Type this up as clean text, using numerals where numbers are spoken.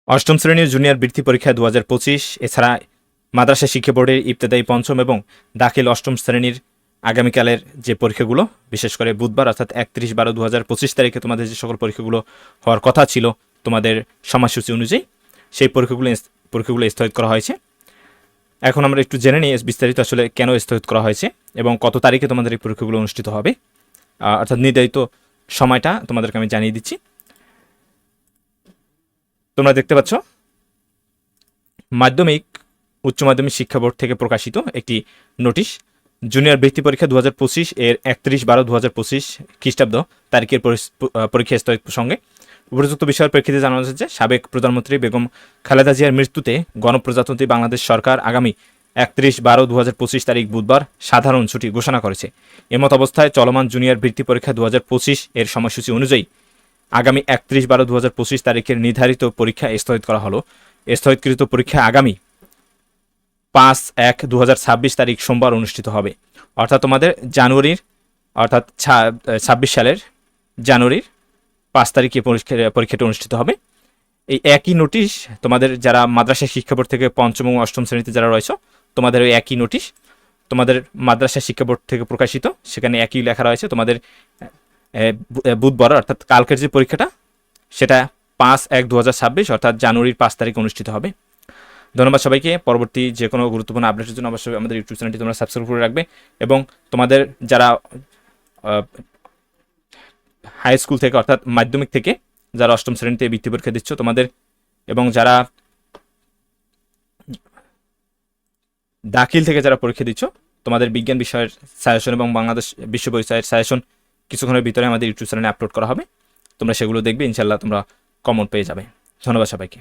অষ্টম শ্রেণীর জুনিয়র বৃত্তি পরীক্ষা 2025, এছাড়া মাদ্রাসা শিক্ষা বোর্ডের ইবতেদায়ী পঞ্চম এবং দাখিল অষ্টম শ্রেণীর আগামীকালের যে পরীক্ষাগুলো, বিশেষ করে বুধবার অর্থাৎ 31/12/2025 তারিখে তোমাদের যে সকল পরীক্ষাগুলো হওয়ার কথা ছিল তোমাদের সময়সূচি অনুযায়ী, সেই পরীক্ষাগুলো স্থগিত করা হয়েছে। এখন আমরা একটু জেনে নিই বিস্তারিত আসলে কেন স্থগিত করা হয়েছে এবং কত তারিখে তোমাদের এই পরীক্ষাগুলো অনুষ্ঠিত হবে, অর্থাৎ নির্ধারিত সময়টা তোমাদেরকে আমি জানিয়ে দিচ্ছি। তোমরা দেখতে পাচ্ছ মাধ্যমিক উচ্চ মাধ্যমিক শিক্ষা বোর্ড থেকে প্রকাশিত একটি নোটিশ, জুনিয়র বৃত্তি পরীক্ষা 2025 এর 31/12/2025 খ্রিস্টাব্দ তারিখের পরীক্ষা স্থগিত প্রসঙ্গে উপযুক্ত বিষয়ের প্রেক্ষিতে জানানো হয়েছে যে সাবেক প্রধানমন্ত্রী বেগম খালেদা জিয়ার মৃত্যুতে গণপ্রজাতন্ত্রী বাংলাদেশ সরকার আগামী 31/12/2025 তারিখ বুধবার সাধারণ ছুটি ঘোষণা করেছে। এমত অবস্থায় চলমান জুনিয়র বৃত্তি পরীক্ষা 2025 এর সময়সূচি অনুযায়ী আগামী 31/12/2025 তারিখের নির্ধারিত পরীক্ষা স্থগিত করা হলো। স্থগিতকৃত পরীক্ষা আগামী 5/1/2026 তারিখ সোমবার অনুষ্ঠিত হবে। অর্থাৎ তোমাদের জানুয়ারির, অর্থাৎ 26 সালের জানুয়ারির 5 তারিখে পরীক্ষাটি অনুষ্ঠিত হবে। এই একই নোটিশ তোমাদের যারা মাদ্রাসা শিক্ষা বোর্ড থেকে পঞ্চম এবং অষ্টম শ্রেণীতে যারা রয়েছে, তোমাদের ওই একই নোটিশ তোমাদের মাদ্রাসা শিক্ষা বোর্ড থেকে প্রকাশিত, সেখানে একই লেখা রয়েছে তোমাদের বুধবার অর্থাৎ কালকের যে পরীক্ষাটা সেটা 5/1/2026 অর্থাৎ জানুয়ারির 5 তারিখ অনুষ্ঠিত হবে। ধন্যবাদ সবাইকে। পরবর্তী যে কোনো গুরুত্বপূর্ণ আপডেটের জন্য অবশ্যই আমাদের ইউটিউব চ্যানেলটি তোমরা সাবস্ক্রাইব করে রাখবে এবং তোমাদের যারা হাই স্কুল থেকে অর্থাৎ মাধ্যমিক থেকে যারা অষ্টম শ্রেণীতে বৃত্তি পরীক্ষা দিচ্ছ তোমাদের, এবং যারা দাখিল থেকে যারা পরীক্ষা দিচ্ছ তোমাদের বিজ্ঞান বিষয়ের সাজেশন এবং বাংলাদেশ বিশ্ব পরিচয়ের সাজেশন কিছুক্ষণের ভিতরে আমাদের ইউটিউব চ্যানেলে আপলোড করা হবে। তোমরা সেগুলো দেখবে, ইনশাল্লাহ তোমরা কমন পেয়ে যাবে। ধন্যবাদ সবাইকে।